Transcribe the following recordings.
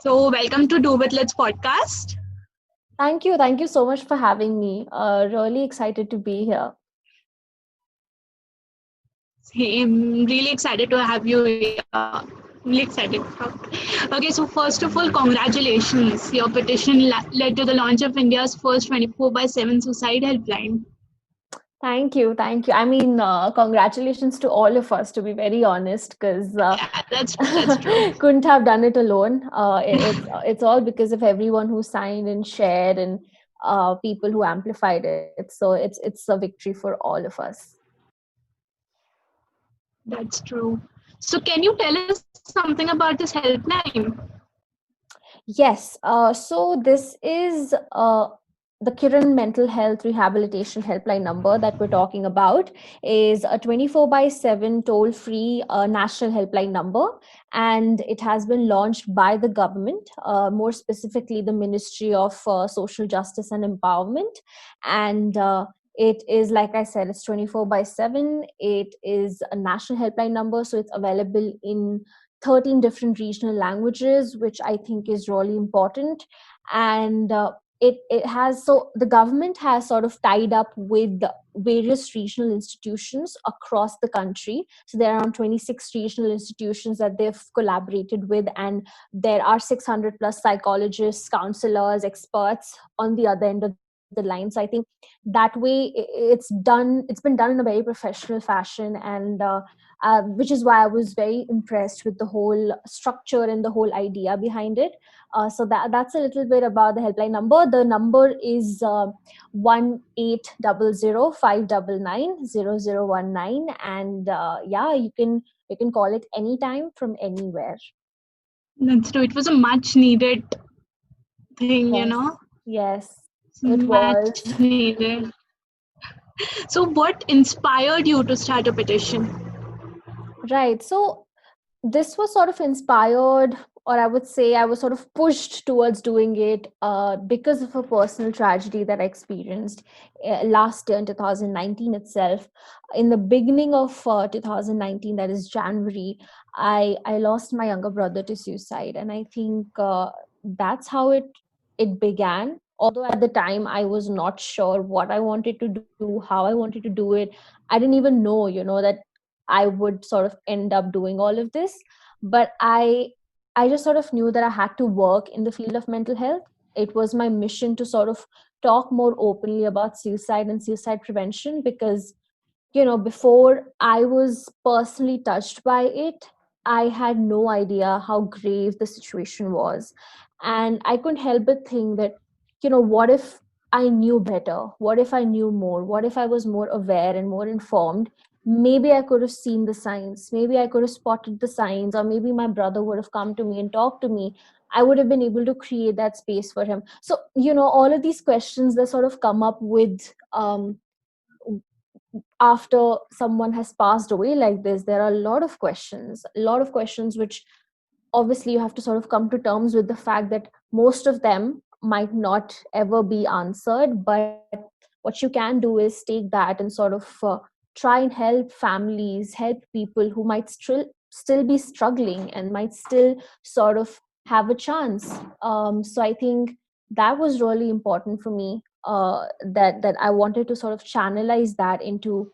So, welcome to Do With Let's podcast. Thank you. Thank you so much for having me. Really excited to be here. I'm really excited to have you here. Really excited. Okay, so first of all, congratulations. Your petition led to the launch of India's first 24 by 7 suicide helpline. Thank you. Thank you. I mean, congratulations to all of us, to be very honest, because Yeah, that's true. couldn't have done it alone. It's all because of everyone who signed and shared and people who amplified it. So it's a victory for all of us. That's true. So, can you tell us something about this helpline? Yes. So this is the Kiran Mental Health Rehabilitation Helpline number that we're talking about is a 24/7 toll-free national helpline number, and it has been launched by the government, more specifically the Ministry of Social Justice and Empowerment, and it is, like I said, it's 24/7. It is a national helpline number, so it's available in 13 different regional languages, which I think is really important. And it has, so the government has sort of tied up with various regional institutions across the country. So there are around 26 regional institutions that they've collaborated with, and there are 600 plus psychologists, counselors, experts on the other end of the line. So I think that way it's been done in a very professional fashion, and which is why I was very impressed with the whole structure and the whole idea behind it. So that's a little bit about the helpline number. The number is 1-800-599-0019, and yeah, you can call it anytime from anywhere. That's true. It was a much needed thing, Yes, yes, it much was. needed. So, what inspired you to start a petition? Right. So this was sort of inspired, or I would say I was sort of pushed towards doing it because of a personal tragedy that I experienced last year in 2019 itself. In the beginning of 2019, that is January, I lost my younger brother to suicide, and I think that's how it began. Although at the time I was not sure what I wanted to do, how I wanted to do it, I didn't even know, that I would sort of end up doing all of this. But I just sort of knew that I had to work in the field of mental health. It was my mission to sort of talk more openly about suicide and suicide prevention, because before I was personally touched by it, I had no idea how grave the situation was. And I couldn't help but think that, what if I knew better? What if I knew more? What if I was more aware and more informed? Maybe I could have seen the signs. Maybe I could have spotted the signs, or maybe my brother would have come to me and talked to me. I would have been able to create that space for him. So, all of these questions that sort of come up with after someone has passed away like this, there are a lot of questions which obviously you have to sort of come to terms with the fact that most of them might not ever be answered. But what you can do is take that and sort of try and help families, help people who might still be struggling and might still sort of have a chance. So I think that was really important for me, that I wanted to sort of channelize that into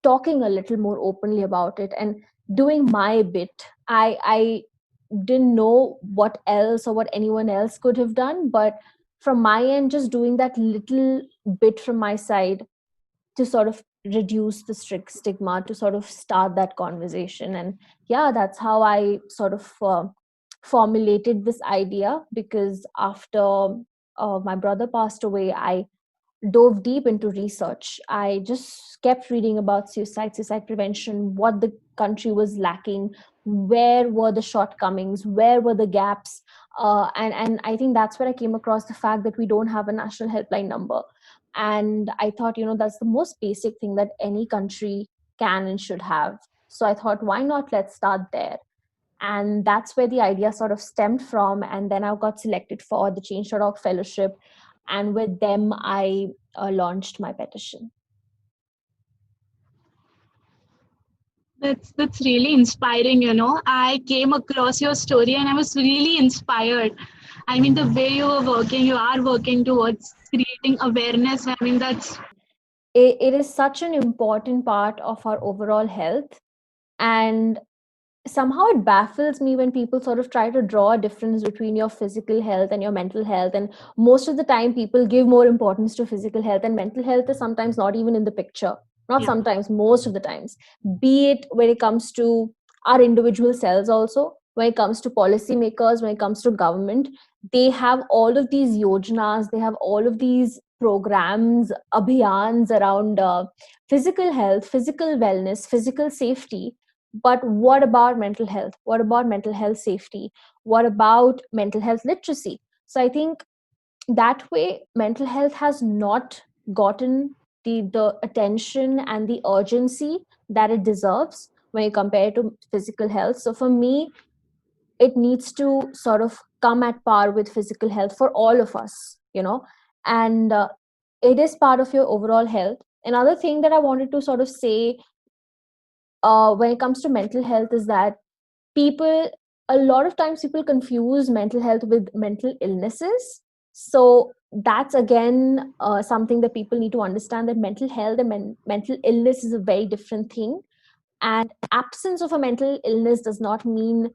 talking a little more openly about it and doing my bit. I didn't know what else or what anyone else could have done, but from my end, just doing that little bit from my side to sort of reduce the strict stigma, to sort of start that conversation. And yeah, that's how I sort of formulated this idea, because after my brother passed away, I dove deep into research. I just kept reading about suicide prevention, what the country was lacking, where were the shortcomings, where were the gaps. And I think that's where I came across the fact that we don't have a national helpline number. And I thought, that's the most basic thing that any country can and should have. So I thought, why not? Let's start there. And that's where the idea sort of stemmed from. And then I got selected for the Change.org fellowship, and with them I launched my petition. That's really inspiring, you know. I came across your story and I was really inspired. I mean, the way you are working towards creating awareness. I mean, that's It is such an important part of our overall health. And somehow it baffles me when people sort of try to draw a difference between your physical health and your mental health. And most of the time people give more importance to physical health, and mental health is sometimes not even in the picture. Not yeah. sometimes, most of the times. Be it when it comes to our individual selves, also when it comes to policymakers, when it comes to government, they have all of these yojanas, they have all of these programs, abhiyans around physical health, physical wellness, physical safety. But what about mental health? What about mental health safety? What about mental health literacy? So I think that way mental health has not gotten the attention and the urgency that it deserves when you compare it to physical health. So for me, it needs to sort of come at par with physical health for all of us, you know. And it is part of your overall health. Another thing that I wanted to sort of say when it comes to mental health is that people, a lot of times people confuse mental health with mental illnesses. So that's again something that people need to understand, that mental health and mental illness is a very different thing. And absence of a mental illness does not mean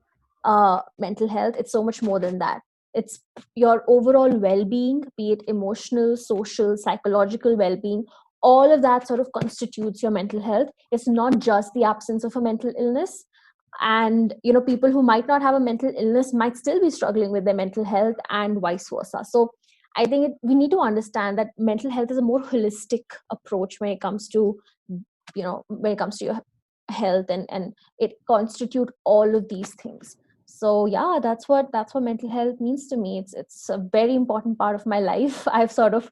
mental health. It's so much more than that. It's your overall well-being, be it emotional, social, psychological well-being. All of that sort of constitutes your mental health. It's not just the absence of a mental illness. And you know, people who might not have a mental illness might still be struggling with their mental health, and vice versa. So I think we need to understand that mental health is a more holistic approach when it comes to, you know, when it comes to your health, and it constitute all of these things. So yeah, that's what mental health means to me. It's a very important part of my life. I've sort of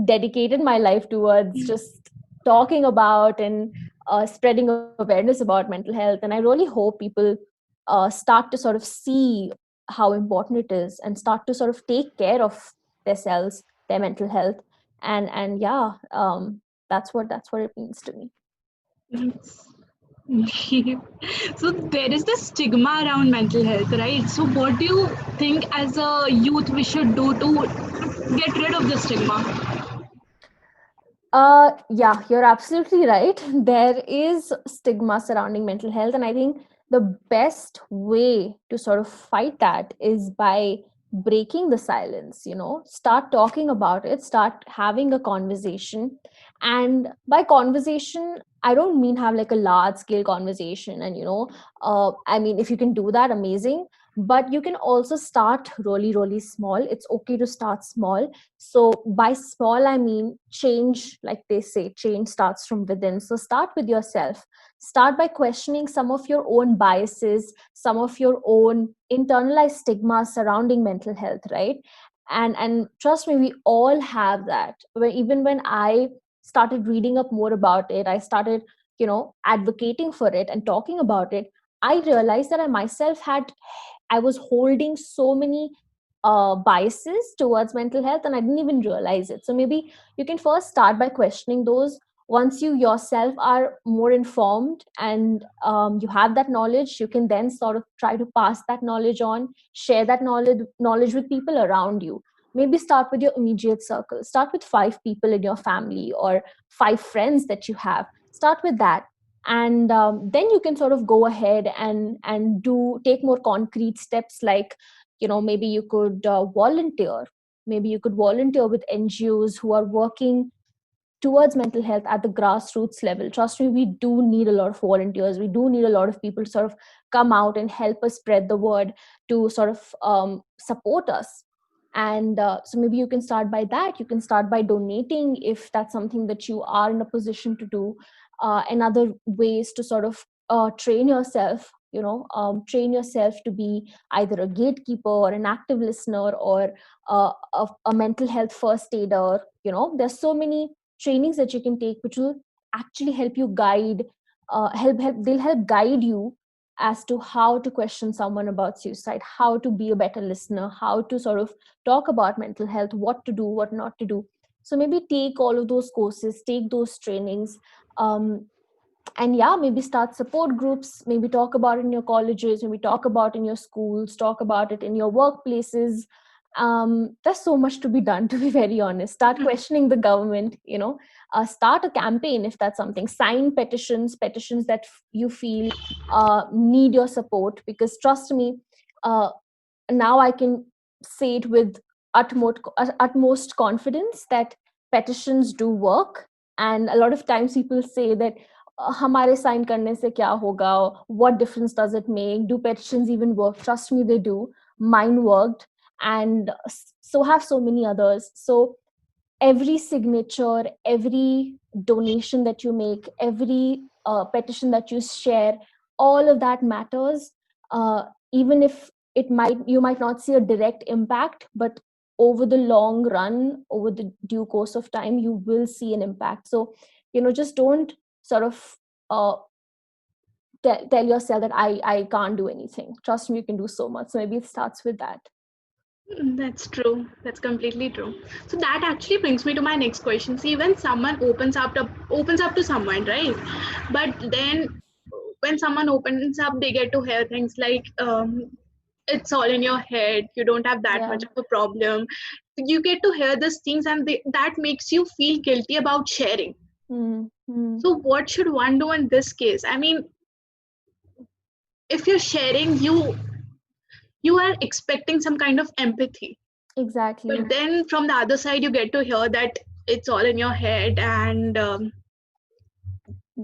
dedicated my life towards just talking about and spreading awareness about mental health. And I really hope people start to sort of see how important it is and start to sort of take care of themselves, their mental health. And yeah, that's what it means to me. That's so there is the stigma around mental health, right? So what do you think as a youth we should do to get rid of the stigma? Yeah, you're absolutely right. There is stigma surrounding mental health, and I think the best way to sort of fight that is by breaking the silence. You know, start talking about it, start having a conversation. And by conversation, I don't mean have like a large scale conversation. And, you know, I mean, if you can do that, amazing. But you can also start really, really small. It's okay to start small. So by small, I mean change, like they say, change starts from within. So start with yourself. Start by questioning some of your own biases, some of your own internalized stigmas surrounding mental health, right? And trust me, we all have that. Even when I started reading up more about it, I started, you know, advocating for it and talking about it. I realized that I myself had, I was holding so many biases towards mental health, and I didn't even realize it. So maybe you can first start by questioning those. Once you yourself are more informed and you have that knowledge, you can then sort of try to pass that knowledge on, share that knowledge with people around you. Maybe start with your immediate circle. Start with 5 people in your family or 5 friends that you have. Start with that, and then you can sort of go ahead and do take more concrete steps, like, you know, maybe you could volunteer. Maybe you could volunteer with NGOs who are working towards mental health at the grassroots level. Trust me, we do need a lot of volunteers. We do need a lot of people to sort of come out and help us spread the word, to sort of support us. And so maybe you can start by that. You can start by donating if that's something that you are in a position to do. Another ways to sort of train yourself, you know, train yourself to be either a gatekeeper or an active listener, or a mental health first aider. You know, there's so many trainings that you can take which will actually help you guide, they'll help guide you as to how to question someone about suicide, how to be a better listener, how to sort of talk about mental health, what to do, what not to do. So maybe take all of those courses, take those trainings. um, And yeah, maybe start support groups, maybe talk about it in your colleges, maybe talk about it in your schools, talk about it in your workplaces. There's so much to be done, to be very honest. Start questioning the government, start a campaign if that's something. Sign petitions that you feel need your support, because trust me, uh, now I can say it with utmost confidence that petitions do work. And a lot of times people say that हमारे sign करने से क्या होगा, what difference does it make, do petitions even work? Trust me, they do. Mine worked, and so have so many others. So every signature, every donation that you make, every petition that you share, all of that matters. Even if you might not see a direct impact, but over the long run, over the due course of time, you will see an impact. So, just don't sort of uh, tell yourself that I can't do anything. Trust me, you can do so much. So maybe it starts with that. That's true. That's completely true. So that actually brings me to my next question. See, when someone opens up to someone, right? But then when someone opens up, they get to hear things like, it's all in your head. You don't have that Yeah. much of a problem. You get to hear these things, and that makes you feel guilty about sharing. Mm-hmm. So what should one do in this case? I mean, if you're sharing, you are expecting some kind of empathy, Exactly. but then from the other side you get to hear that it's all in your head, and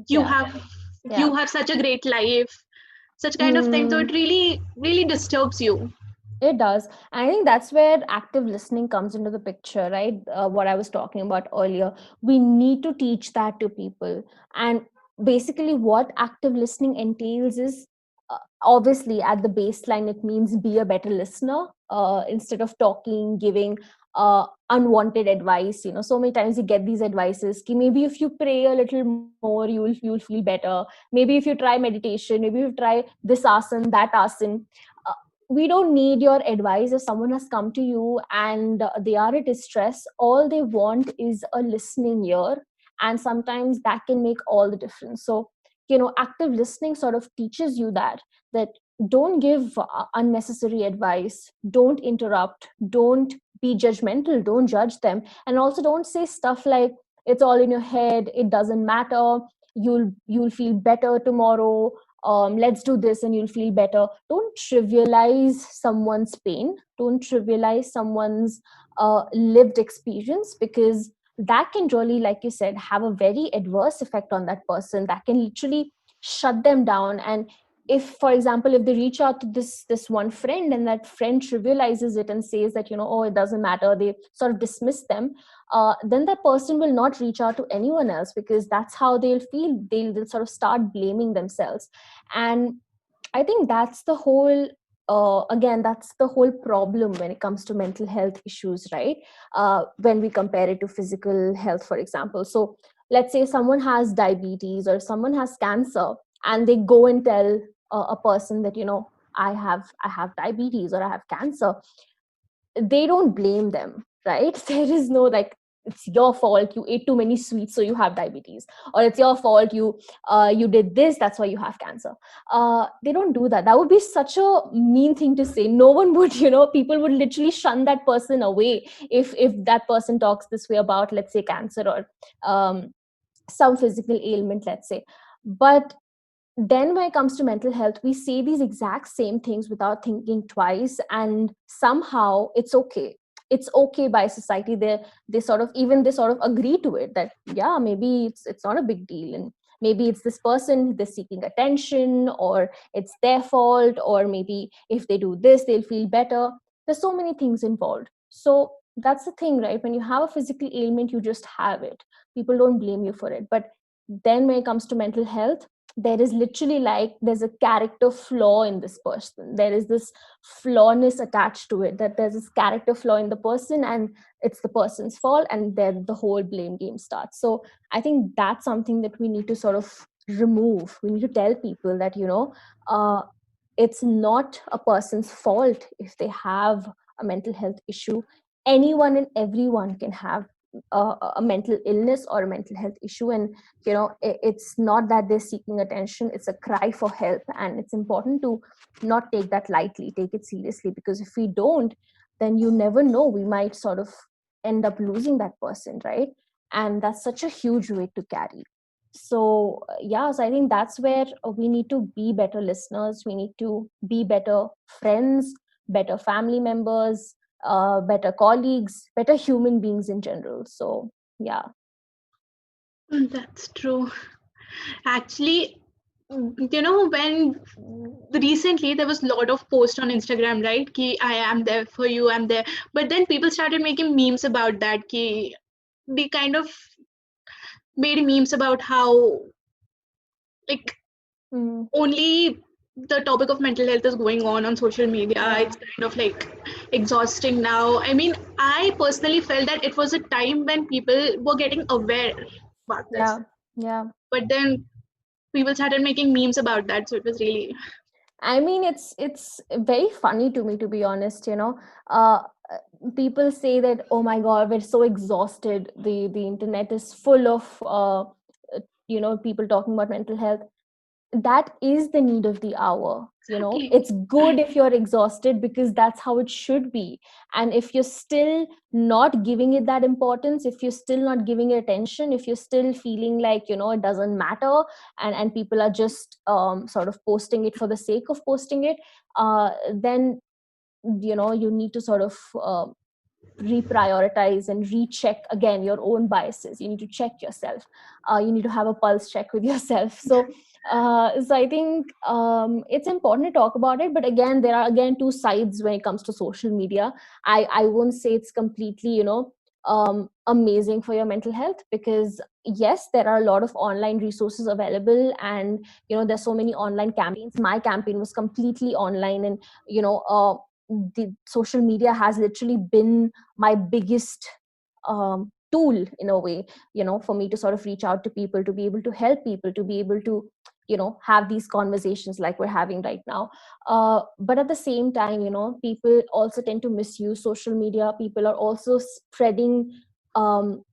you Yeah. have Yeah. you have such a great life, such kind of thing. So Mm. it really disturbs you. It does. I think that's where active listening comes into the picture, right? What I was talking about earlier. We need to teach that to people. And basically, what active listening entails is obviously at the baseline, it means be a better listener instead of talking, giving unwanted advice. So many times you get these advices. Ki maybe if you pray a little more, you'll feel better. Maybe if you try meditation, maybe if you try this asana, that asana. We don't need your advice. If someone has come to you and they are in distress, all they want is a listening ear, and sometimes that can make all the difference. So active listening sort of teaches you that don't give unnecessary advice, don't interrupt, don't be judgmental, don't judge them, and also don't say stuff like it's all in your head, it doesn't matter, you'll feel better tomorrow, let's do this and you'll feel better. Don't trivialize someone's pain, don't trivialize someone's lived experience, because that can really, like you said, have a very adverse effect on that person. That can literally shut them down. And if, for example, if they reach out to this one friend and that friend trivializes it and says that oh, it doesn't matter, they sort of dismiss them, then that person will not reach out to anyone else, because that's how they'll feel. They'll sort of start blaming themselves. And I think that's the whole again, that's the whole problem when it comes to mental health issues, right? When we compare it to physical health, for example. So let's say someone has diabetes or someone has cancer, and they go and tell a person that I have diabetes or I have cancer. They don't blame them, right? There is no like, it's your fault, you ate too many sweets so you have diabetes, or it's your fault, you did this, that's why you have cancer. They don't do that. That would be such a mean thing to say. No one would, people would literally shun that person away if that person talks this way about, let's say, cancer or some physical ailment, let's say. But then when it comes to mental health, we say these exact same things without thinking twice, and somehow it's okay by society. They sort of agree to it, that yeah, maybe it's not a big deal, and maybe it's this person, they're seeking attention, or it's their fault, or maybe if they do this they'll feel better. There's so many things involved. So that's the thing, right? When you have a physical ailment, you just have it. People don't blame you for it. But then when it comes to mental health, there is literally, like, there's a character flaw in this person. There is this flawness attached to it, that there's this character flaw in the person, and it's the person's fault, and then the whole blame game starts. So I think that's something that we need to sort of remove. We need to tell people that uh, it's not a person's fault if they have a mental health issue. Anyone and everyone can have a mental illness or a mental health issue, and it's not that they're seeking attention, it's a cry for help. And it's important to not take that lightly, take it seriously, because if we don't, then you never know, we might sort of end up losing that person, right? And that's such a huge weight to carry. So yeah, so I think that's where we need to be better listeners, we need to be better friends, better family members, better colleagues, better human beings in general. So yeah. That's true. Actually, when recently there was a lot of posts on Instagram, right? Ki I am there for you, I'm there. But then people started making memes about that. Ki they kind of made memes about how, like, only the topic of mental health is going on social media. Yeah. It's kind of like exhausting now. I mean, I personally felt that it was a time when people were getting aware about this, Yeah. Yeah. but then people started making memes about that, so it was really. I mean, it's very funny to me, to be honest. Uh, People say that, oh my God, we're so exhausted. The internet is full of people talking about mental health. That is the need of the hour. Exactly. It's good if you're exhausted, because that's how it should be. And if you're still not giving it that importance, if you're still not giving it attention, if you're still feeling like it doesn't matter, and people are just sort of posting it for the sake of posting it, then you need to sort of reprioritize and recheck again your own biases. You need to check yourself. You need to have a pulse check with yourself. So I think it's important to talk about it, but again, there are again two sides when it comes to social media. I won't say it's completely amazing for your mental health, because yes, there are a lot of online resources available, and there's so many online campaigns. My campaign was completely online, and the social media has literally been my biggest tool in a way, for me to sort of reach out to people, to be able to help people, to be able to have these conversations like we're having right now. But at the same time, people also tend to misuse social media. People are also spreading um,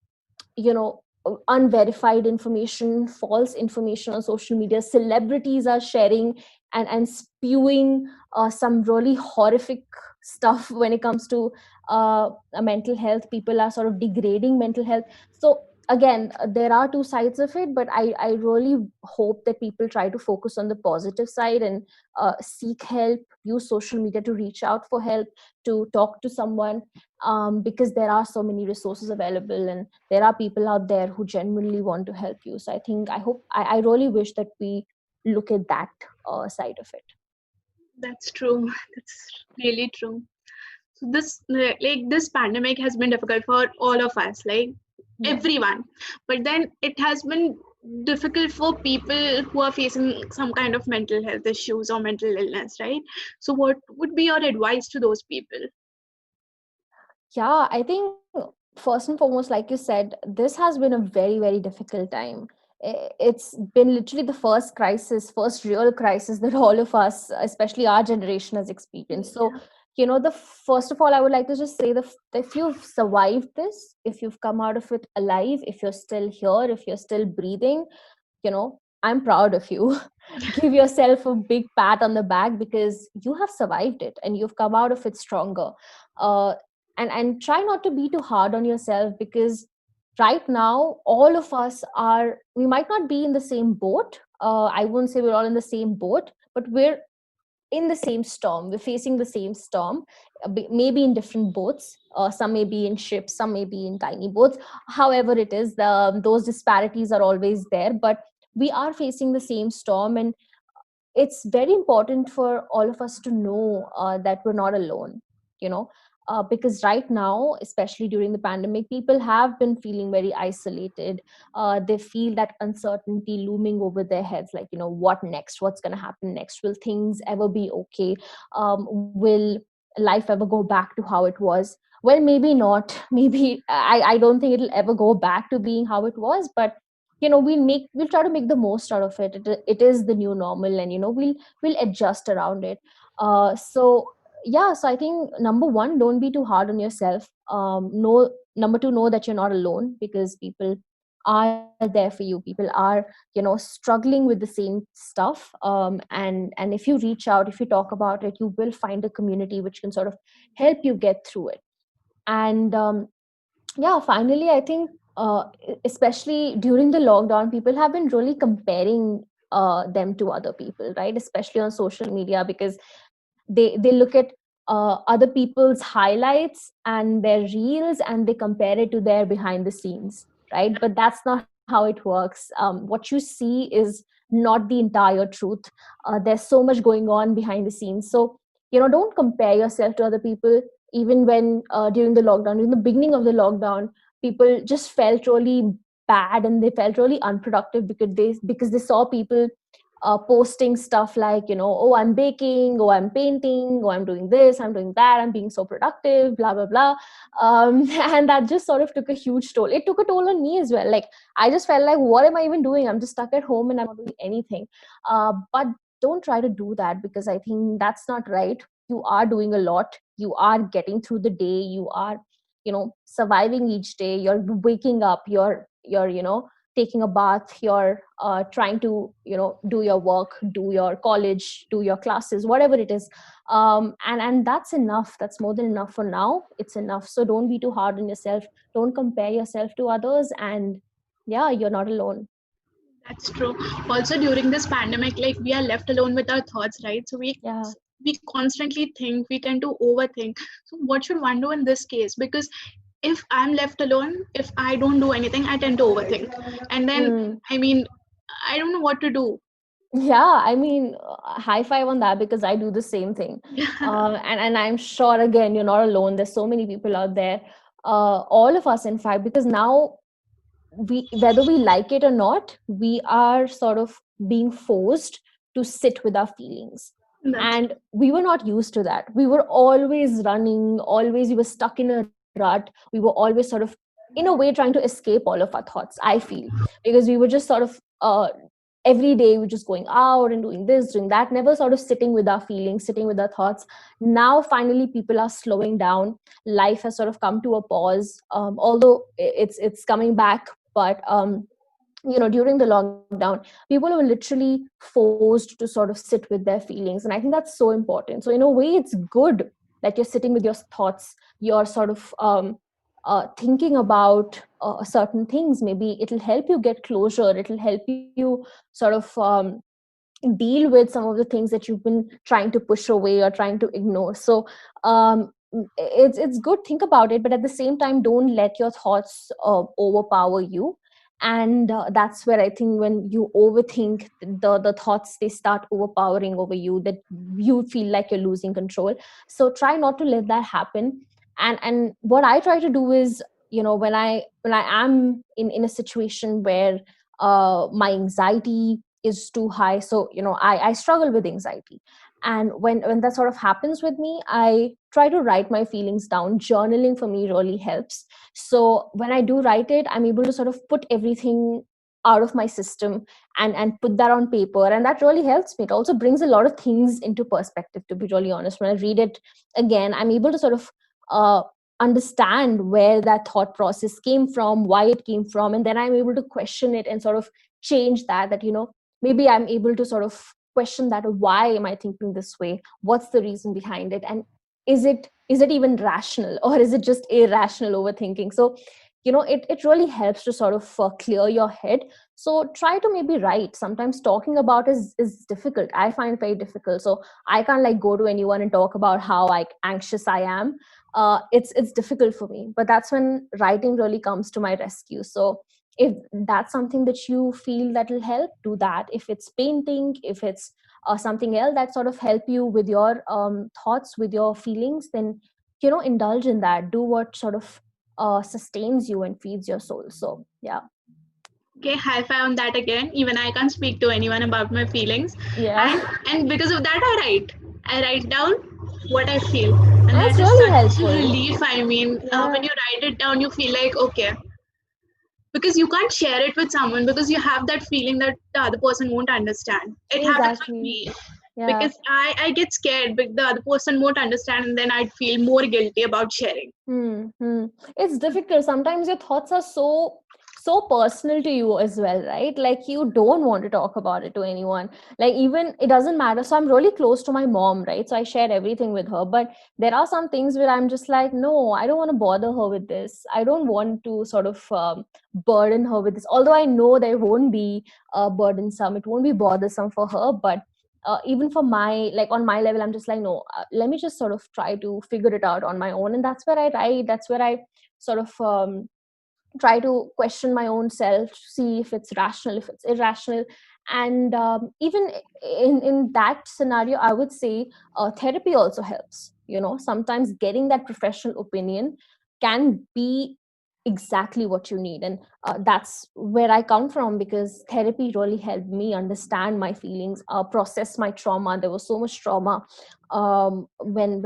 unverified information, false information on social media. Celebrities are sharing and spewing some really horrific stuff when it comes to mental health. People are sort of degrading mental health. So again, there are two sides of it, but I really hope that people try to focus on the positive side and seek help, use social media to reach out for help, to talk to someone, because there are so many resources available, and there are people out there who genuinely want to help you. So I really wish that we look at that side of it. That's true. That's really true. So this pandemic has been difficult for all of us, like Yeah. everyone. But then it has been difficult for people who are facing some kind of mental health issues or mental illness, right? So what would be your advice to those people? Yeah, I think first and foremost, like you said, this has been a very, very difficult time. It's been literally the first crisis, first real crisis that all of us, especially our generation, has experienced. So, the first of all, I would like to just say if you've survived this, if you've come out of it alive, if you're still here, if you're still breathing, I'm proud of you. Give yourself a big pat on the back, because you have survived it and you've come out of it stronger. uh, and try not to be too hard on yourself, because right now all of us are, we might not be in the same boat. I won't say we're all in the same boat, but we're in the same storm, we're facing the same storm, maybe in different boats. Some may be in ships, some may be in tiny boats. However it is, those disparities are always there, but we are facing the same storm. And it's very important for all of us to know that we're not alone, you know because right now, especially during the pandemic, people have been feeling very isolated. They feel that uncertainty looming over their heads, like, what next, what's going to happen next, will things ever be okay, will life ever go back to how it was? Well, maybe not. Maybe I don't think it'll ever go back to being how it was, but we'll try to make the most out of it. It is the new normal, and we'll adjust around it. So yeah, so I think number one, don't be too hard on yourself. No, number two, know that you're not alone, because people are there for you. People are, struggling with the same stuff. And if you reach out, if you talk about it, you will find a community which can sort of help you get through it. And yeah, finally, I think, especially during the lockdown, people have been really comparing them to other people, right? Especially on social media, because they look at other people's highlights and their reels, and they compare it to their behind the scenes, right? But that's not how it works. What you see is not the entire truth. There's so much going on behind the scenes. So, don't compare yourself to other people. Even when, during the lockdown, in the beginning of the lockdown, people just felt really bad, and they felt really unproductive, because they saw people posting stuff like, oh, I'm baking, oh, I'm painting, oh, I'm doing this, I'm doing that, I'm being so productive, blah blah blah. And that just sort of took a huge toll. It took a toll on me as well. Like, I just felt like, what am I even doing? I'm just stuck at home and I'm not doing anything. But don't try to do that, because I think that's not right. You are doing a lot. You are getting through the day. You are, surviving each day. You're waking up. You're taking a bath. You're trying to, do your work, do your college, do your classes, whatever it is. And that's enough. That's more than enough for now. It's enough. So don't be too hard on yourself. Don't compare yourself to others. And yeah, you're not alone. That's true. Also, during this pandemic, like we are left alone with our thoughts, right? So Yeah. we constantly think, we tend to overthink. So what should one do in this case? Because if I'm left alone, if I don't do anything, I tend to overthink, and then Hmm. I mean, I don't know what to do. Yeah, I mean, high five on that, because I do the same thing. And I'm sure, again, you're not alone. There's so many people out there, all of us, in fact, because now, whether we like it or not, we are sort of being forced to sit with our feelings. That's And we were not used to that. We were always running, always, we were stuck in a rut. We were always sort of, in a way, trying to escape all of our thoughts, I feel, because we were just sort of, every day we're just going out and doing this, doing that, never sort of sitting with our feelings, sitting with our thoughts. Now finally people are slowing down. Life has sort of come to a pause, although it's coming back. But during the lockdown, people were literally forced to sort of sit with their feelings, and I think that's so important. So in a way, it's good that you're sitting with your thoughts. You're sort of thinking about certain things. Maybe it'll help you get closure. It'll help you sort of deal with some of the things that you've been trying to push away or trying to ignore. So it's good, think about it, but at the same time, don't let your thoughts overpower you. And that's where I think, when you overthink, the thoughts, they start overpowering over you, that you feel like you're losing control. So try not to let that happen. And what I try to do is, when I am in a situation where my anxiety is too high. So I struggle with anxiety, and when that sort of happens with me, I try to write my feelings down. Journaling for me really helps. So when I do write it, I'm able to sort of put everything out of my system, and put that on paper, and that really helps me. It also brings a lot of things into perspective, to be really honest. When I read it again, I'm able to sort of uh, understand where that thought process came from, why it came from, and then I'm able to question it and sort of change that maybe I'm able to sort of question that, why am I thinking this way, what's the reason behind it, and is it even rational, or is it just irrational overthinking? So it really helps to sort of clear your head. So try to maybe write. Sometimes talking about is difficult. I find it very difficult. So I can't like go to anyone and talk about how anxious I am. It's difficult for me, but that's when writing really comes to my rescue. So if that's something that you feel that will help, do that. If it's painting, if it's something else that sort of help you with your thoughts, with your feelings, then indulge in that. Do what sort of sustains you and feeds your soul. So yeah. okay. High five on that again. Even I can't speak to anyone about my feelings, Yeah. and because of that, I write down what I feel, and That's that is really such a helpful. relief. I mean, when Yeah, you write it down, you feel like okay, because you can't share it with someone because you have that feeling that the other person won't understand. It happens with exactly. me. Yeah. because I get scared, but the other person won't understand, and then I'd feel more guilty about sharing. Hmm. It's difficult. Sometimes your thoughts are so personal to you as well, right? Like you don't want to talk about it to anyone. Like even it doesn't matter. So I'm really close to my mom, right? So I share everything with her. But there are some things where I'm just like, no, I don't want to bother her with this. I don't want to sort of burden her with this. Although I know that it won't be burdensome, it won't be bothersome for her, but even for my, like on my level, I'm just like, no, let me just sort of try to figure it out on my own. And that's where I write, that's where I sort of try to question my own self, see if it's rational, if it's irrational. And even in that scenario, I would say therapy also helps. Sometimes getting that professional opinion can be exactly what you need. And that's where I come from, because therapy really helped me understand my feelings, process my trauma. There was so much trauma when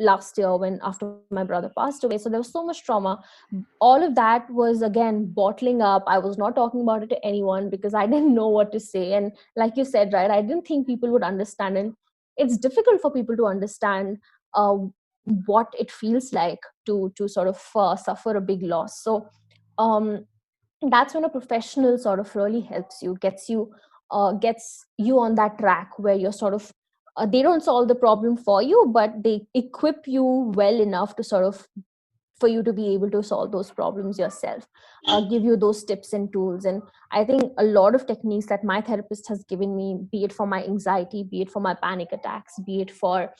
last year, when after my brother passed away. So there was so much trauma. All of that was again bottling up. I was not talking about it to anyone because I didn't know what to say. And like you said, right, I didn't think people would understand. And it's difficult for people to understand uh, what it feels like to sort of suffer a big loss. So um, that's when a professional sort of really helps you, gets you on that track where you're sort of they don't solve the problem for you, but they equip you well enough to sort of for you to be able to solve those problems yourself, give you those tips and tools. And I think a lot of techniques that my therapist has given me, be it for my anxiety, be it for my panic attacks, be it for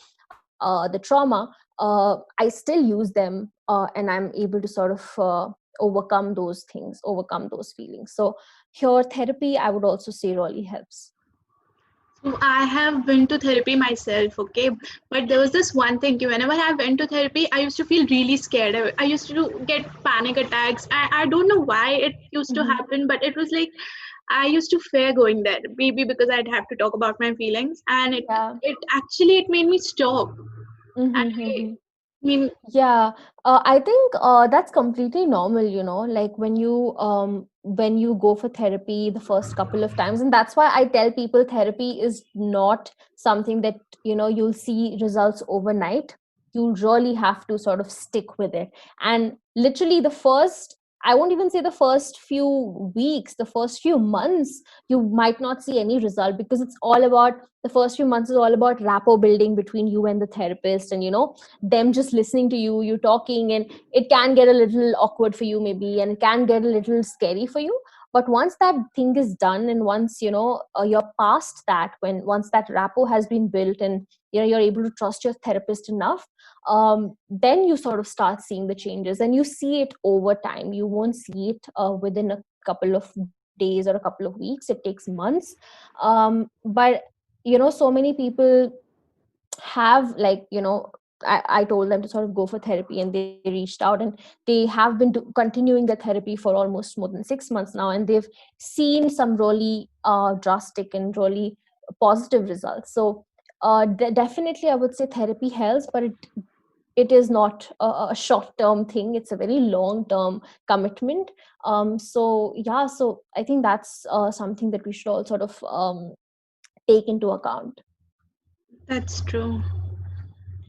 the trauma, I still use them, and I'm able to sort of overcome those things, overcome those feelings. So here therapy, I would also say, really helps. So I have been to therapy myself, okay? But there was this one thing, whenever I went to therapy, I used to feel really scared. I used to get panic attacks. I don't know why it used to Hmm. happen, but it was like I used to fear going there, maybe because I'd have to talk about my feelings, and Yeah. it made me stop. And I Mm-hmm. mean, Yeah, I think that's completely normal, like when you go for therapy the first couple of times. And that's why I tell people therapy is not something that, you'll see results overnight. You really have to sort of stick with it. And literally I won't even say the first few weeks, the first few months, you might not see any result, because it's all about the first few months is all about rapport building between you and the therapist. And them just listening to you talking, and it can get a little awkward for you maybe, and it can get a little scary for you. But once that thing is done, and once you're past that, when once that rapport has been built, and you're able to trust your therapist enough, then you sort of start seeing the changes, and you see it over time. You won't see it within a couple of days or a couple of weeks. It takes months. But so many people have, like, I told them to sort of go for therapy, and they reached out, and they have been continuing the therapy for almost more than 6 months now, and they've seen some really drastic and really positive results. So definitely I would say therapy helps, but it is not a short term thing. It's a very long term commitment. So yeah, so I think that's something that we should all sort of take into account. that's true.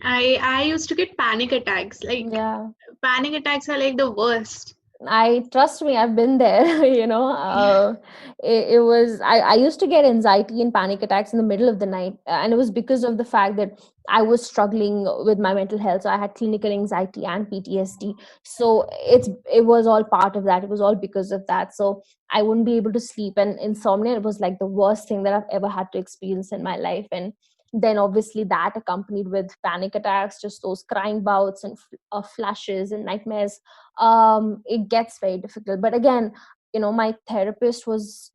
I used to get panic attacks. Like Yeah. panic attacks are like the worst. I trust me, I've been there. It was I used to get anxiety and panic attacks in the middle of the night, and it was because of the fact that I was struggling with my mental health. So I had clinical anxiety and PTSD. So it was all part of that. It was all because of that. So I wouldn't be able to sleep, and insomnia, it was like the worst thing that I've ever had to experience in my life. And then obviously that accompanied with panic attacks, just those crying bouts and flashes and nightmares, it gets very difficult. But again, my therapist was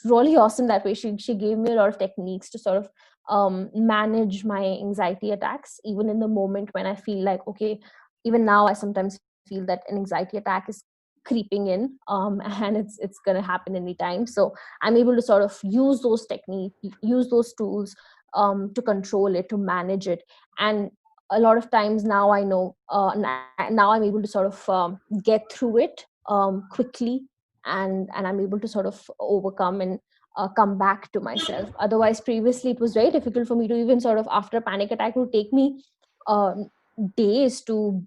really awesome that way. She gave me a lot of techniques to sort of manage my anxiety attacks, even in the moment when I feel like, okay, even now I sometimes feel that an anxiety attack is creeping in, and it's going to happen anytime. So I'm able to sort of use those techniques, use those tools, to control it, to manage it. And a lot of times now I know, now I'm able to sort of get through it quickly, and I'm able to sort of overcome and come back to myself. Otherwise, previously it was very difficult for me to even sort of, after a panic attack, it would take me um, days to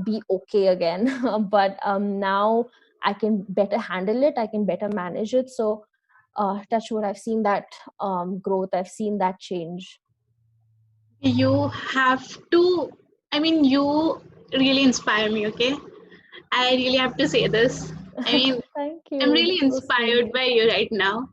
be okay again. But now I can better handle it, I can better manage it. So touch wood, I've seen that growth, I've seen that change. You have to, I mean, you really inspire me, okay? I really have to say this. I mean, Thank I'm you, really that's so inspired sweet. by you right now.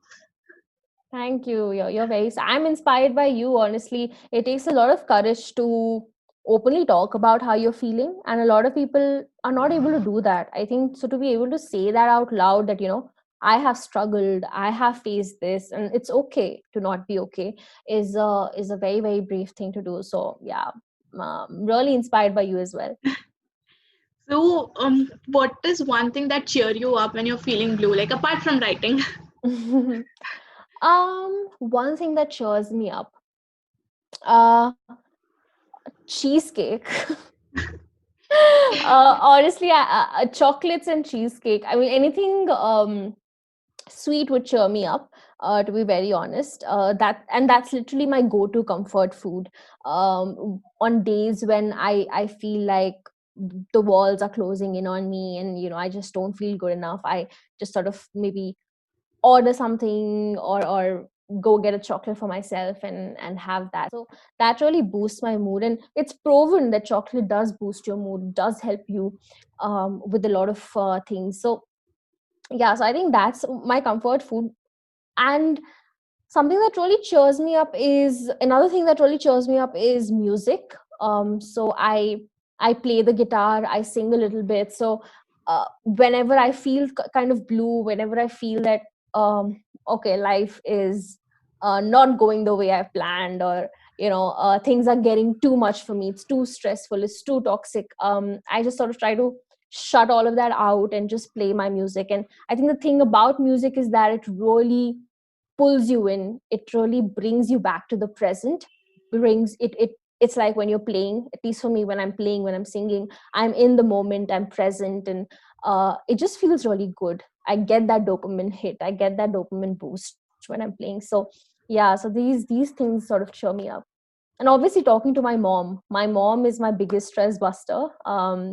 Thank you. You're I'm inspired by you, honestly. It takes a lot of courage to openly talk about how you're feeling. And a lot of people are not able to do that. I think so, to be able to say that out loud, that, I have struggled, I have faced this, and it's okay to not be okay, is a very, very brave thing to do. So yeah, really inspired by you as well. So, what is one thing that cheer you up when you're feeling blue, like apart from writing? One thing that cheers me up, uh, cheesecake. Honestly, chocolates and cheesecake. I mean, anything sweet would cheer me up. To be very honest, that's literally my go-to comfort food. On days when I feel like the walls are closing in on me, and I just don't feel good enough, I just sort of maybe order something, or go get a chocolate for myself and have that. So that really boosts my mood, and it's proven that chocolate does boost your mood, does help you with a lot of things. So yeah, so I think that's my comfort food. And something that really cheers me up is another thing that really cheers me up is music. So I play the guitar, I sing a little bit. So whenever I feel kind of blue, whenever I feel that okay, life is not going the way I've planned, or things are getting too much for me, it's too stressful, it's too toxic, I just sort of try to shut all of that out and just play my music. And I think the thing about music is that it really pulls you in, it really brings you back to the present, brings it's like when you're playing, at least for me, when I'm playing, when I'm singing, I'm in the moment, I'm present, and it just feels really good. I get that dopamine hit, I get that dopamine boost when I'm playing. So yeah, so these things sort of cheer me up. And obviously talking to my mom is my biggest stress buster.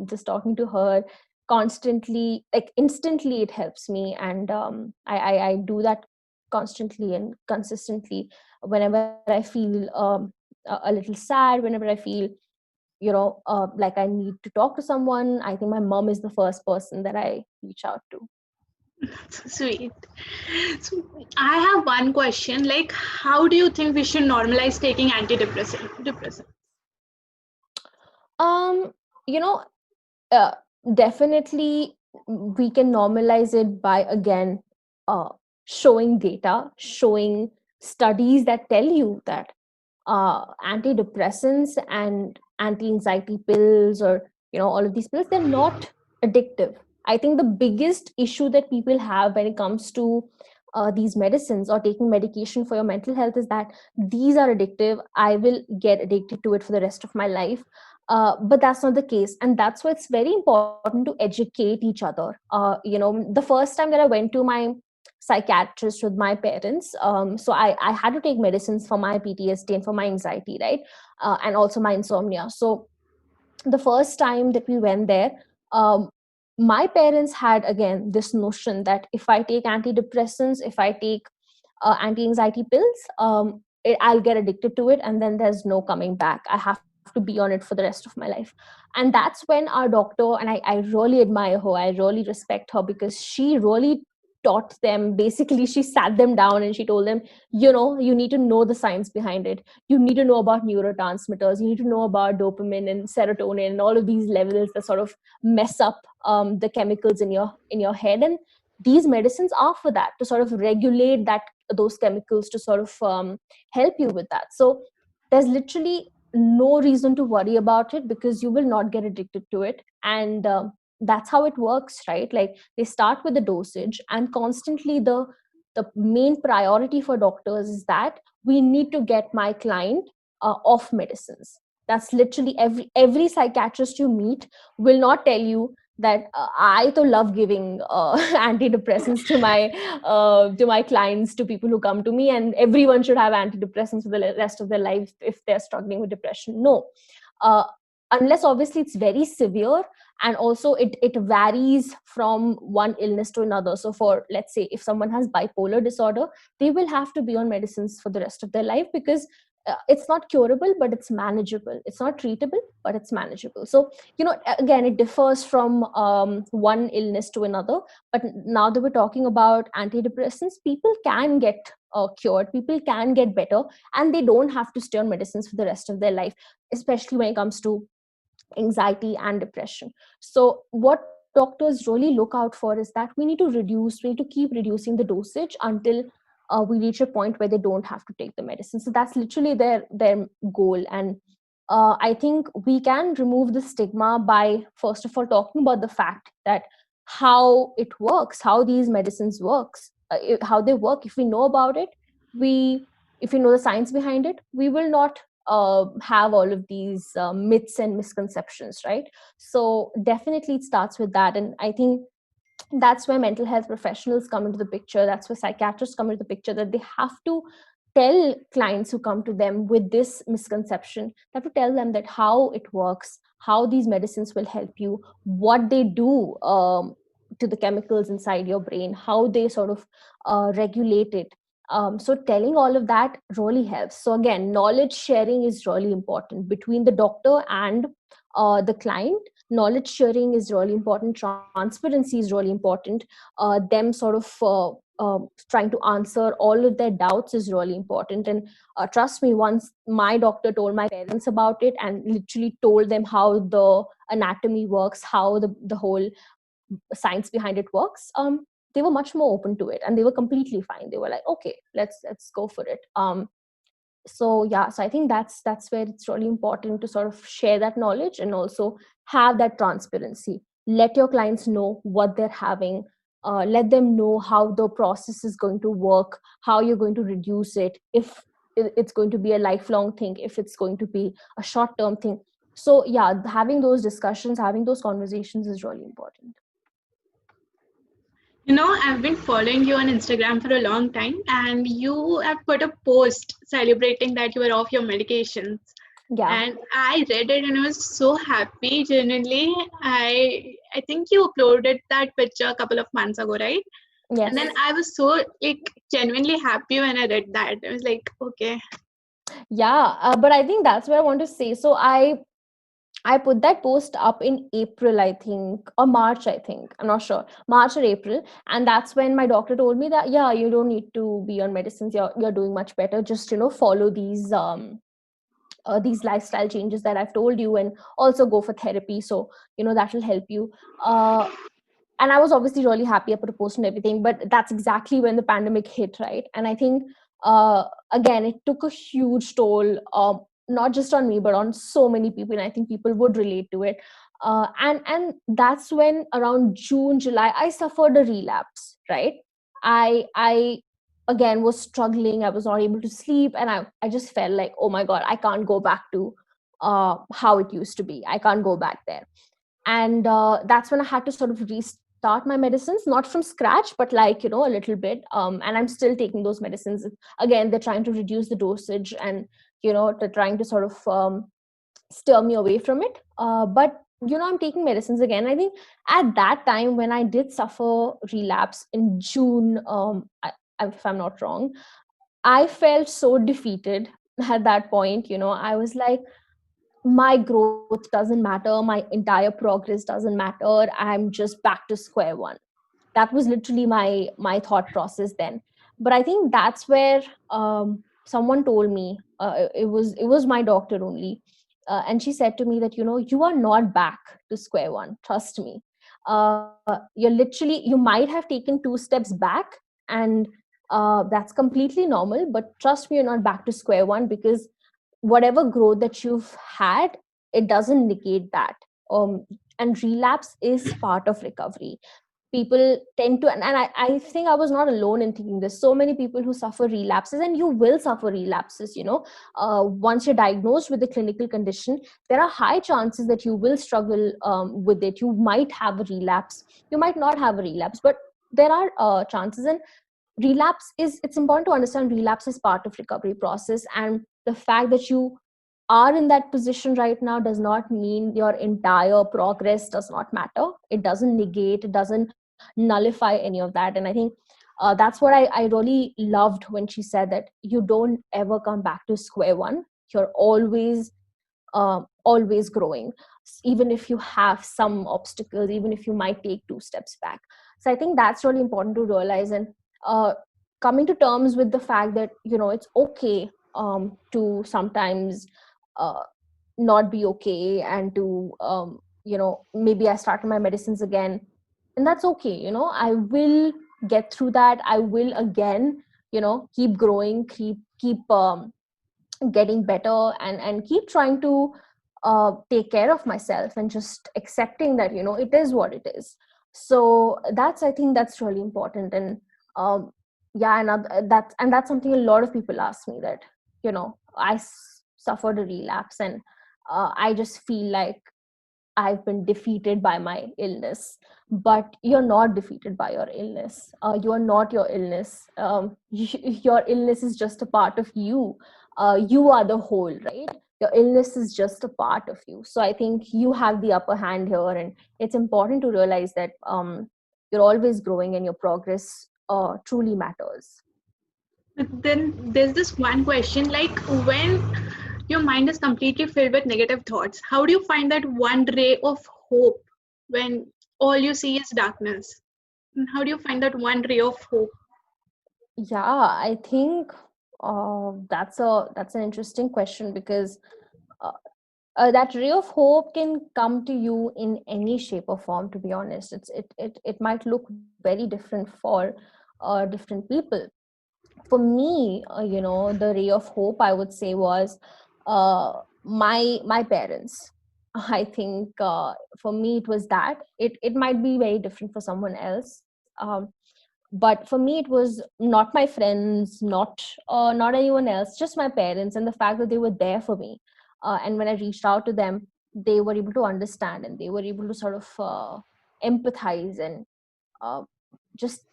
Just talking to her constantly, like instantly, it helps me. And I do that constantly and consistently whenever I feel a little sad, whenever I feel like I need to talk to someone. I think my mom is the first person that I reach out to. Sweet. So, I have one question. Like, how do you think we should normalize taking depressant? um you know uh, Definitely we can normalize it by, again, uh, showing data, showing studies that tell you that antidepressants and anti-anxiety pills, or all of these pills, they're not addictive. I think the biggest issue that people have when it comes to these medicines or taking medication for your mental health is that these are addictive, I will get addicted to it for the rest of my life. But that's not the case, and that's why it's very important to educate each other. The first time that I went to my psychiatrist with my parents, so I had to take medicines for my PTSD and for my anxiety, right? And also my insomnia. So the first time that we went there, um, my parents had, again, this notion that if I take antidepressants, if I take anti-anxiety pills, I'll get addicted to it, and then there's no coming back, I have to be on it for the rest of my life. And that's when our doctor, and I really admire her, I really respect her, because she really taught them. Basically, she sat them down and she told them, you need to know the science behind it, you need to know about neurotransmitters, you need to know about dopamine and serotonin and all of these levels that sort of mess up the chemicals in your head. And these medicines are for that, to sort of regulate those chemicals, to sort of help you with that. So there's literally no reason to worry about it, because you will not get addicted to it. And that's how it works, right? Like, they start with the dosage, and constantly the main priority for doctors is that we need to get my client off medicines. That's literally every psychiatrist you meet will not tell you that I to love giving antidepressants to my clients, to people who come to me, and everyone should have antidepressants for the rest of their life if they're struggling with depression. No, uh, unless obviously it's very severe, and also it varies from one illness to another. So for, let's say, if someone has bipolar disorder, they will have to be on medicines for the rest of their life, because it's not curable, but it's manageable. It's not treatable, but it's manageable. So again, it differs from one illness to another. But now that we're talking about antidepressants, people can get cured, people can get better, and they don't have to stay on medicines for the rest of their life, especially when it comes to anxiety and depression. So what doctors really look out for is that we need to keep reducing the dosage until we reach a point where they don't have to take the medicine. So that's literally their goal. And I think we can remove the stigma by, first of all, talking about the fact that how it works, how these medicines works, how they work. If we know about it, if we know the science behind it, we will not have all of these myths and misconceptions, right? So definitely it starts with that. And I think that's where mental health professionals come into the picture. That's where psychiatrists come into the picture, that they have to tell clients who come to them with this misconception, they have to tell them that how it works, how these medicines will help you, what they do to the chemicals inside your brain, how they sort of regulate it. So telling all of that really helps. So again, knowledge sharing is really important between the doctor and the client. Knowledge sharing is really important, transparency is really important, them sort of trying to answer all of their doubts is really important. And trust me, once my doctor told my parents about it and literally told them how the anatomy works, how the whole science behind it works, they were much more open to it, and they were completely fine. They were like, okay, let's go for it. So yeah, so I think that's where it's really important to sort of share that knowledge, and also have that transparency. Let your clients know what they're having, let them know how the process is going to work, how you're going to reduce it, if it's going to be a lifelong thing, if it's going to be a short term thing. So yeah, having those discussions, having those conversations is really important. I've been following you on Instagram for a long time, and you have put a post celebrating that you were off your medications. Yeah. And I read it and I was so happy, genuinely. I think you uploaded that picture a couple of months ago, right? And then Yes. I was so genuinely happy when I read that. I was like, okay. Yeah, but I think that's what I want to say. So I put that post up in April, I think, or March, I think. I'm not sure. March or April. And that's when my doctor told me that, yeah, you don't need to be on medicines. You're doing much better. Just, follow these lifestyle changes that I've told you, and also go for therapy. So, that will help you. And I was obviously really happy. I put a post and everything, but that's exactly when the pandemic hit, right? And I think, again, it took a huge toll, not just on me, but on so many people. And I think people would relate to it. And that's when around June, July, I suffered a relapse, right? I again was struggling. I was not able to sleep, and I just felt like, oh my god, I can't go back to how it used to be. I can't go back there. And that's when I had to sort of restart my medicines, not from scratch, but like, a little bit. And I'm still taking those medicines. Again, they're trying to reduce the dosage, and they're trying to sort of steer me away from it. But I'm taking medicines again. I think at that time, when I did suffer relapse in June, if I'm not wrong, I felt so defeated at that point. I was like, my growth doesn't matter, my entire progress doesn't matter, I'm just back to square one. That was literally my thought process then. But I think that's where someone told me, it was my doctor only, and she said to me that, you are not back to square one, trust me. You might have taken 2 steps back, and that's completely normal, but trust me, you're not back to square one, because whatever growth that you've had, it doesn't negate that. And relapse is part of recovery. people tend to, and I think I was not alone in thinking this. So many people who suffer relapses, and you will suffer relapses, once you're diagnosed with a clinical condition, there are high chances that you will struggle with it. You might have a relapse, you might not have a relapse, but there are chances. And relapse is, it's important to understand relapse is part of recovery process, and the fact that you are in that position right now does not mean your entire progress does not matter. It doesn't negate, it doesn't nullify any of that. And I think that's what I really loved when she said that you don't ever come back to square one. You're always growing, even if you have some obstacles, even if you might take two steps back. So I think that's really important to realize. And uh, coming to terms with the fact that it's okay to sometimes uh, not be okay, and to maybe I started my medicines again, and that's okay. I will get through that. I will again keep growing, keep getting better, and keep trying to take care of myself, and just accepting that it is what it is. So that's, I think that's really important. And um, yeah, and that's something a lot of people ask me, that suffered a relapse, and I just feel like I've been defeated by my illness. But you're not defeated by your illness. You are not your illness. Your illness is just a part of you. You are the whole, right? Your illness is just a part of you. So I think you have the upper hand here, and it's important to realize that you're always growing, and your progress truly matters. But then there's this one question, like when your mind is completely filled with negative thoughts, how do you find that one ray of hope when all you see is darkness? And how do you find that one ray of hope? Yeah, I think that's an interesting question, because uh, that ray of hope can come to you in any shape or form. To be honest, it might look very different for different people. For me, the ray of hope, I would say, was my parents. I think for me it was that. It might be very different for someone else. But for me, it was not my friends, not anyone else, just my parents, and the fact that they were there for me. And when I reached out to them, they were able to understand, and they were able to sort of empathize, and uh, just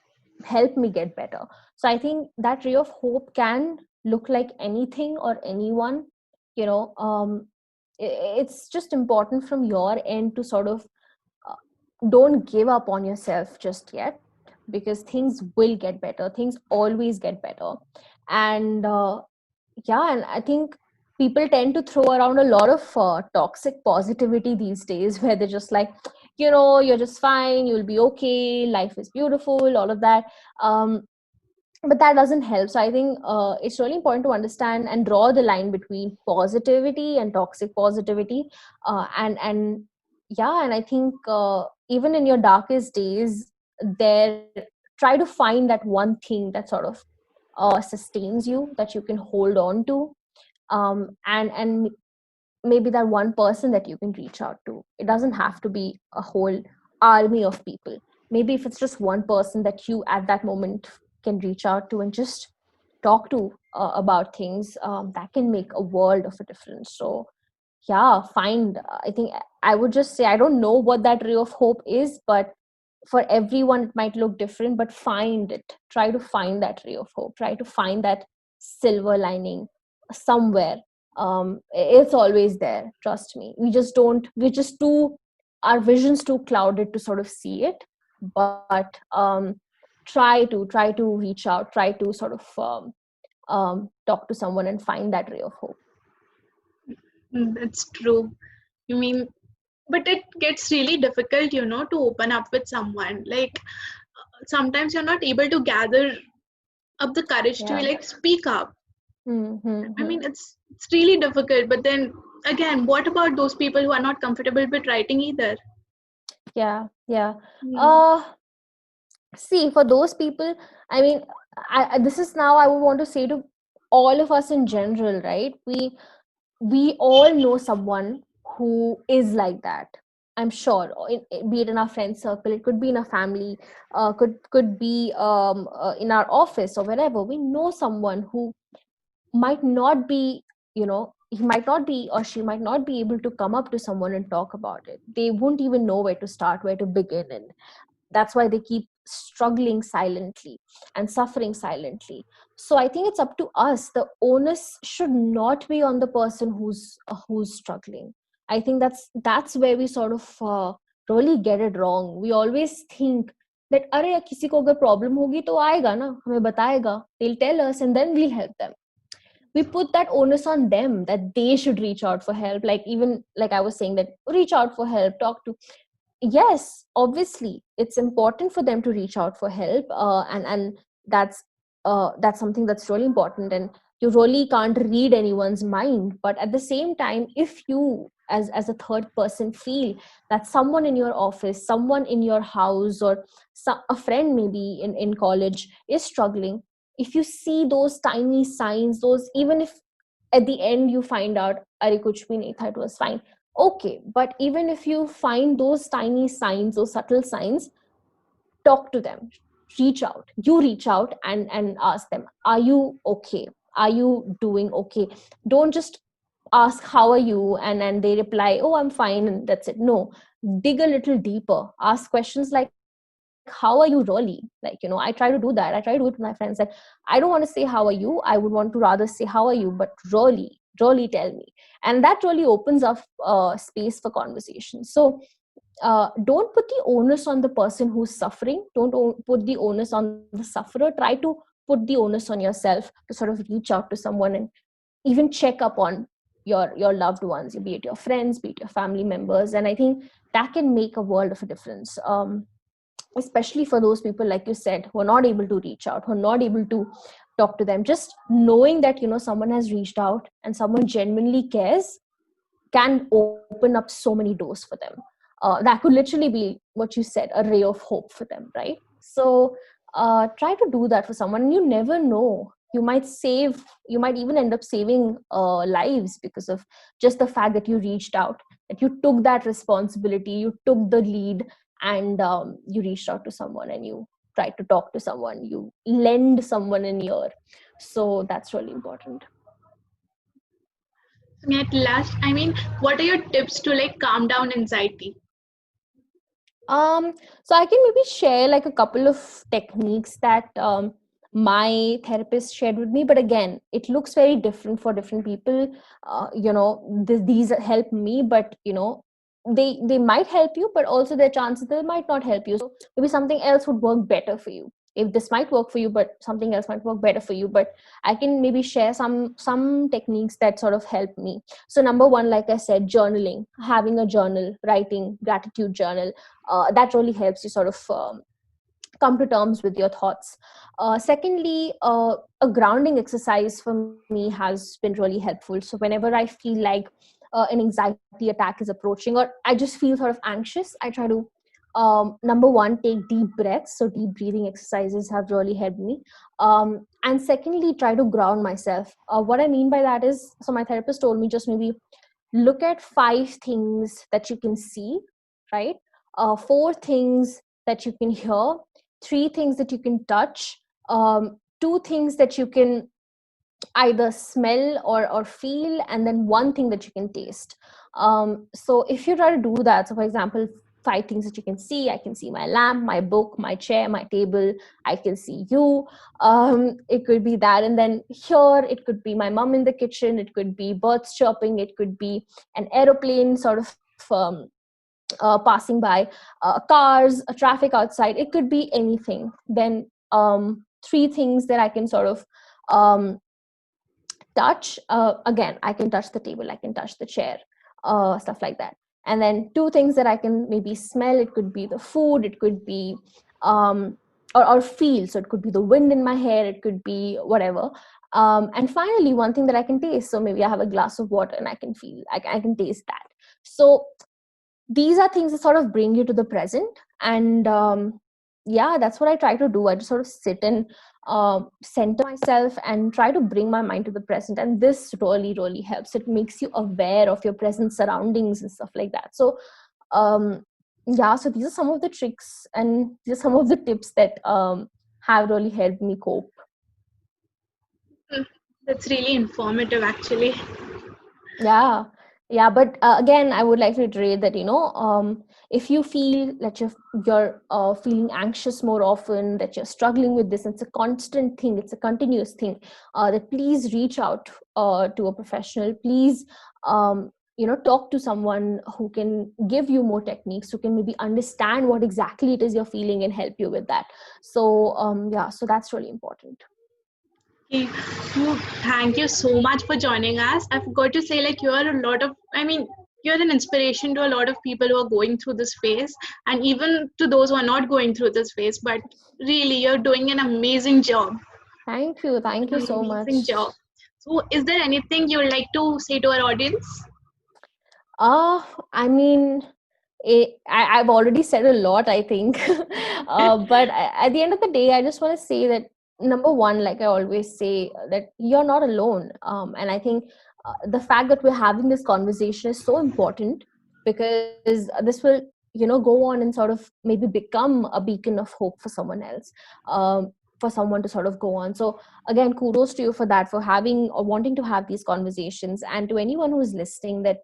help me get better. So I think that ray of hope can look like anything or anyone. you know um, it's just important from your end to sort of uh, don't give up on yourself just yet, because things will get better. Things always get better. And yeah, and I think people tend to throw around a lot of toxic positivity these days, where they're just like, you're just fine, you'll be okay, life is beautiful, all of that. um, but that doesn't help. So I think it's really important to understand and draw the line between positivity and toxic positivity. And yeah, and I think even in your darkest days, there, try to find that one thing that sort of sustains you, that you can hold on to. And maybe that one person that you can reach out to. It doesn't have to be a whole army of people. Maybe if it's just one person that you at that moment can reach out to and just talk to about things, that can make a world of a difference. So yeah, find, I think I would just say, I don't know what that ray of hope is, but for everyone it might look different. But find it, try to find that ray of hope, try to find that silver lining somewhere. It's always there, trust me. We're just too, our vision's too clouded to sort of see it. But try to reach out, try to sort of talk to someone and find that ray of hope. That's true. You mean, but it gets really difficult, to open up with someone. Like sometimes you're not able to gather up the courage to Yeah. like speak up. I Mm-hmm. mean, it's really difficult. But then again, what about those people who are not comfortable with writing either? Yeah. Hmm. uh See, for those people, I mean, this is now I would want to say to all of us in general, right? We all know someone who is like that. I'm sure, be it in our friend circle, it could be in our family, could be in our office or wherever. We know someone who might not be, he might not be or she might not be able to come up to someone and talk about it. They won't even know where to start, where to begin, and that's why they keep struggling silently and suffering silently. So I think it's up to us. The onus should not be on the person who's struggling. I think that's where we sort of really get it wrong. We always think that अरे किसी को अगर problem होगी तो आएगा ना, हमें बताएगा, they'll tell us and then we'll help them. We put that onus on them that they should reach out for help. Like, even like I was saying, that reach out for help, talk to. Yes, obviously it's important for them to reach out for help, and that's something that's really important, and you really can't read anyone's mind. But at the same time, if you as a third person feel that someone in your office, someone in your house, or a friend maybe in college is struggling, if you see those tiny signs, those, even if at the end you find out अरे कुछ भी नहीं था, it was fine, okay, but even if you find those tiny signs, those subtle signs, talk to them, reach out and ask them, are you okay, are you doing okay? Don't just ask how are you and they reply, oh, I'm fine, and that's it. No, dig a little deeper, ask questions like, how are you really? Like, I try to do that, I try to do it with my friends, that I don't want to say how are you, I would want to rather say how are you, but really tell me. And that really opens up space for conversation. So don't put the onus on the person who's suffering, put the onus on the sufferer. Try to put the onus on yourself to sort of reach out to someone and even check up on your loved ones, be it your friends, be it your family members. And I think that can make a world of a difference, especially for those people, like you said, who are not able to reach out, who are not able to talk to them. Just knowing that someone has reached out and someone genuinely cares can open up so many doors for them. That could literally be, what you said, a ray of hope for them, right? So try to do that for someone. You never know, you might even end up saving lives because of just the fact that you reached out, that you took that responsibility, you took the lead, and you reached out to someone and you tried to talk to someone, you lend someone an ear. So that's really important. At last, I mean, what are your tips to like calm down anxiety? So I can maybe share like a couple of techniques that my therapist shared with me, but again, it looks very different for different people. These help me, but they might help you, but also there are chances they might not help you. So maybe something else would work better for you. If this might work for you, but something else might work better for you. But I can maybe share some techniques that sort of help me. So number one, like I said, journaling, having a journal, writing gratitude journal, that really helps you sort of come to terms with your thoughts. Secondly, a grounding exercise for me has been really helpful. So whenever I feel like an anxiety attack is approaching, or I just feel sort of anxious, I try to number one, take deep breaths. So deep breathing exercises have really helped me. And secondly, try to ground myself. What I mean by that is, so my therapist told me, just maybe look at 5 things that you can see, right? 4 things that you can hear, 3 things that you can touch, 2 things that you can either smell or feel, and then 1 thing that you can taste. So if you try to do that, so for example, 5 things that you can see, I can see my lamp, my book, my chair, my table, I can see you. It could be that. And then here it could be my mom in the kitchen, it could be birds chirping, it could be an aeroplane sort of passing by, cars, traffic outside, it could be anything. Then 3 things that I can sort of touch, again, I can touch the table, I can touch the chair, stuff like that. And then 2 things that I can maybe smell, it could be the food, it could be or feel, so it could be the wind in my hair, it could be whatever. And finally, 1 thing that I can taste, so maybe I have a glass of water and I can feel, I can taste that. So these are things that sort of bring you to the present. And yeah, that's what I try to do. I just sort of sit and center myself and try to bring my mind to the present. And this really helps. It makes you aware of your present surroundings and stuff like that. So Yeah, so these are some of the tricks and these are some of the tips that have really helped me cope. That's really informative, actually. Yeah, but again, I would like to reiterate that, if you feel that you're feeling anxious more often, that you're struggling with this, it's a constant thing, it's a continuous thing, that please reach out to a professional. Please, talk to someone who can give you more techniques, who can maybe understand what exactly it is you're feeling and help you with that. So yeah, so that's really important. Okay. Thank you so much for joining us. I forgot to say, like, you're an inspiration to a lot of people who are going through this phase, and even to those who are not going through this phase. But really, you're doing an amazing job. Thank you An so amazing much. job. So, is there anything you would like to say to our audience? uh I mean, I've already said a lot, I think. But at the end of the day, I just want to say that, number one, like I always say, that you're not alone. And I think the fact that we're having this conversation is so important, because this will, go on and sort of maybe become a beacon of hope for someone else, for someone to sort of go on. So again, kudos to you for that, for having or wanting to have these conversations. And to anyone who is listening, that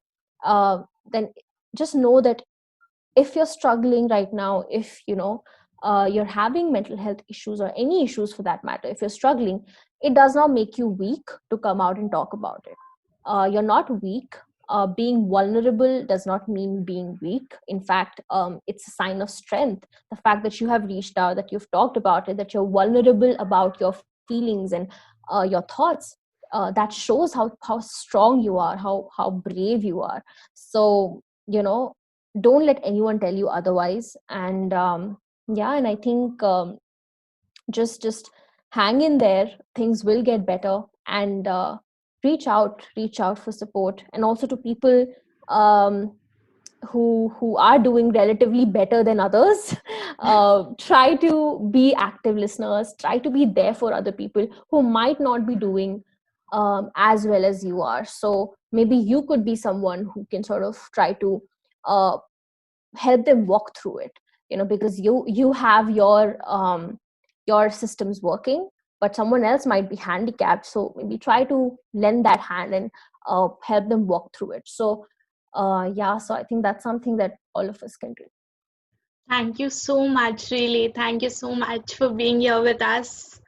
then just know that if you're struggling right now, if you're having mental health issues, or any issues for that matter, if you're struggling, it does not make you weak to come out and talk about it. You're not weak. Being vulnerable does not mean being weak. In fact, it's a sign of strength. The fact that you have reached out, that you've talked about it, that you're vulnerable about your feelings and your thoughts, that shows how strong you are, how brave you are. So, don't let anyone tell you otherwise. And yeah, and I think, just hang in there. Things will get better. And reach out for support. And also to people um, who are doing relatively better than others, try to be active listeners, try to be there for other people who might not be doing as well as you are. So maybe you could be someone who can sort of try to uh, help them walk through it, because you have your systems working, but someone else might be handicapped. So maybe try to lend that hand and help them walk through it. So yeah, so I think that's something that all of us can do. Thank you so much, really. Thank you so much for being here with us.